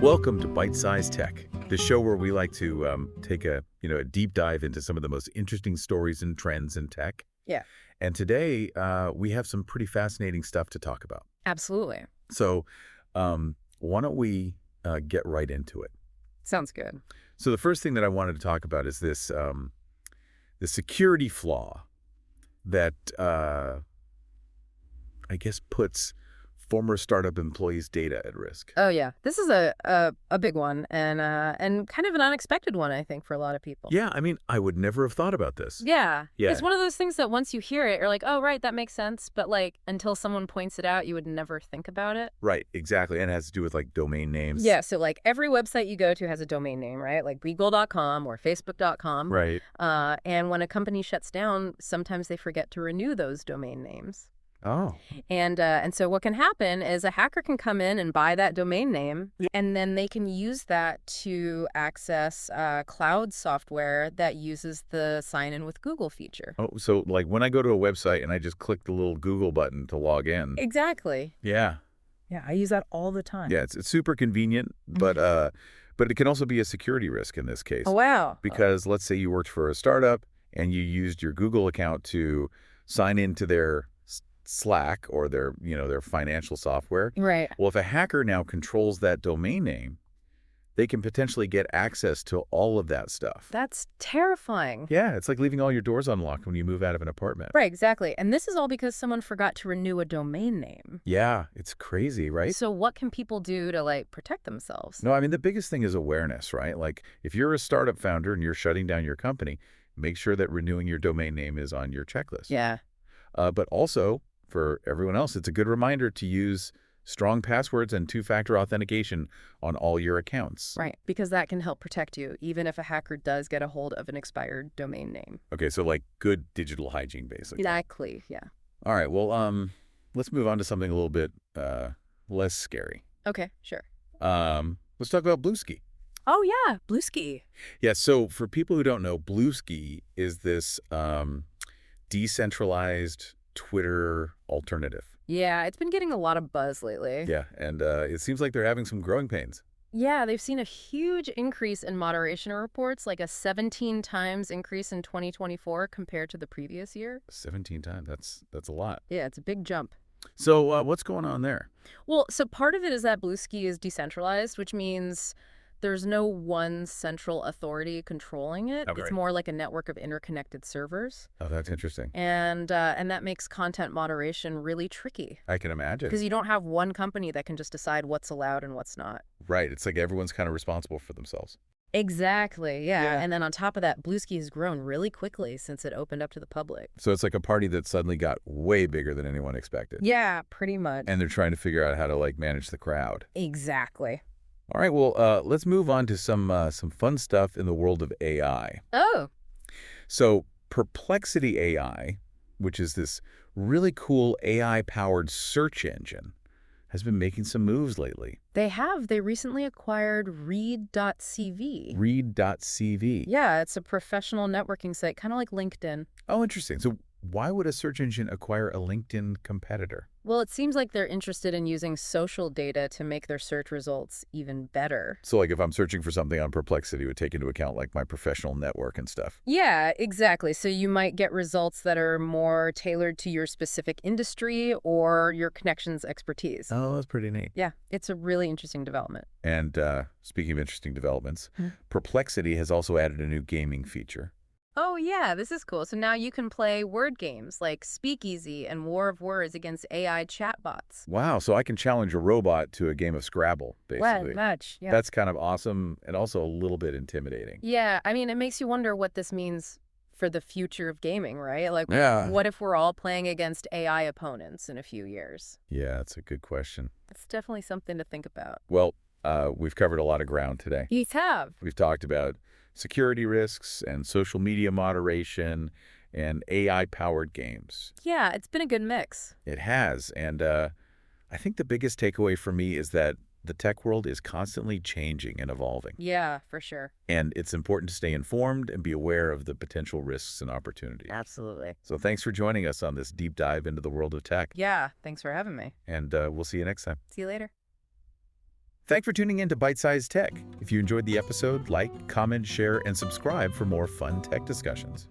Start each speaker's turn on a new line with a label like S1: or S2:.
S1: Welcome to Byte-Sized Tech, the show where we like to take a deep dive into some of the most interesting stories and trends in tech.
S2: Yeah,
S1: And today we have some pretty fascinating stuff to talk about.
S2: absolutely.
S1: So why don't we get right into it?
S2: Sounds good.
S1: So the first thing that I wanted to talk about is this the security flaw that I guess puts former startup employees' data at risk.
S2: Oh yeah, this is a big one and kind of an unexpected one, I think, for a lot of people.
S1: Yeah, I mean, I would never have thought about this.
S2: Yeah.
S1: Yeah.
S2: It's one of those things that once you hear it, you're like, oh right, that makes sense. But like until someone points it out, you would never think about it.
S1: Right, exactly. And it has to do with like domain names.
S2: Yeah. So like every website you go to has a domain name, right? Like Google.com or Facebook.com.
S1: Right.
S2: And when a company shuts down, sometimes they forget to renew those domain names.
S1: Oh.
S2: And so what can happen is a hacker can come in and buy that domain name, and then they can use that to access cloud software that uses the sign in with Google feature.
S1: Oh, so like when I go to a website and I just click the little Google button to log in.
S2: Exactly.
S1: Yeah.
S2: Yeah, I use that all the time.
S1: Yeah, it's super convenient, but it can also be a security risk in this case.
S2: Oh, wow.
S1: Because let's say you worked for a startup and you used your Google account to sign into their Slack or their financial software.
S2: Right.
S1: Well, if a hacker now controls that domain name, they can potentially get access to all of that stuff.
S2: That's terrifying.
S1: Yeah, it's like leaving all your doors unlocked when you move out of an apartment.
S2: Right, exactly. And this is all because someone forgot to renew a domain name.
S1: Yeah, it's crazy, right?
S2: So what can people do to like protect themselves?
S1: No, I mean, the biggest thing is awareness, right? Like if you're a startup founder and you're shutting down your company, make sure that renewing your domain name is on your checklist.
S2: Yeah.
S1: But also, for everyone else, it's a good reminder to use strong passwords and two-factor authentication on all your accounts.
S2: Right, because that can help protect you, even if a hacker does get a hold of an expired domain name.
S1: Okay, so like good digital hygiene, basically.
S2: Exactly, yeah.
S1: All right, well, let's move on to something a little bit less scary.
S2: Okay, sure.
S1: Let's talk about Bluesky.
S2: Oh, yeah, Bluesky.
S1: Yeah, so for people who don't know, Bluesky is this decentralized Twitter alternative.
S2: Yeah, it's been getting a lot of buzz lately.
S1: Yeah, and it seems like they're having some growing pains.
S2: Yeah, they've seen a huge increase in moderation reports, like a 17 times increase in 2024 compared to the previous year.
S1: 17 times, that's a lot.
S2: Yeah, it's a big jump.
S1: So what's going on there?
S2: Well, so part of it is that Bluesky is decentralized, which means there's no one central authority controlling it.
S1: Okay.
S2: It's more like a network of interconnected servers.
S1: Oh, that's interesting.
S2: And that makes content moderation really tricky.
S1: I can imagine.
S2: Because you don't have one company that can just decide what's allowed and what's not.
S1: Right. It's like everyone's kind of responsible for themselves.
S2: Exactly, yeah.
S1: Yeah.
S2: And then on top of that, Bluesky has grown really quickly since it opened up to the public.
S1: So it's like a party that suddenly got way bigger than anyone expected.
S2: Yeah, pretty much.
S1: And they're trying to figure out how to like manage the crowd.
S2: Exactly.
S1: All right, well, let's move on to some fun stuff in the world of AI.
S2: Oh.
S1: So Perplexity AI, which is this really cool AI-powered search engine, has been making some moves lately.
S2: They have. They recently acquired Read.cv.
S1: Read.cv.
S2: Yeah, it's a professional networking site, kind of like LinkedIn.
S1: Oh, interesting. So why would a search engine acquire a LinkedIn competitor?
S2: Well, it seems like they're interested in using social data to make their search results even better.
S1: So like if I'm searching for something on Perplexity, it would take into account like my professional network and stuff.
S2: Yeah, exactly. So you might get results that are more tailored to your specific industry or your connections expertise.
S1: Oh, that's pretty neat.
S2: Yeah, it's a really interesting development.
S1: And speaking of interesting developments, Perplexity has also added a new gaming feature.
S2: Oh, yeah, this is cool. So now you can play word games like Speakeasy and War of Words against AI chatbots.
S1: Wow, so I can challenge a robot to a game of Scrabble, basically.
S2: Well, much, yeah.
S1: That's kind of awesome and also a little bit intimidating.
S2: Yeah, I mean, it makes you wonder what this means for the future of gaming, right? Like,
S1: Yeah.
S2: what if we're all playing against AI opponents in a few years?
S1: Yeah, that's a good question.
S2: It's definitely something to think about.
S1: Well, we've covered a lot of ground today.
S2: You have.
S1: We've talked about security risks and social media moderation and AI-powered games.
S2: Yeah, it's been a good mix.
S1: It has, and I think the biggest takeaway for me is that the tech world is constantly changing and evolving.
S2: Yeah, for sure.
S1: And it's important to stay informed and be aware of the potential risks and opportunities.
S2: Absolutely.
S1: So thanks for joining us on this deep dive into the world of tech.
S2: Yeah, thanks for having me.
S1: And we'll see you next time.
S2: See you later.
S1: Thanks for tuning in to Byte-Sized Tech. If you enjoyed the episode, like, comment, share, and subscribe for more fun tech discussions.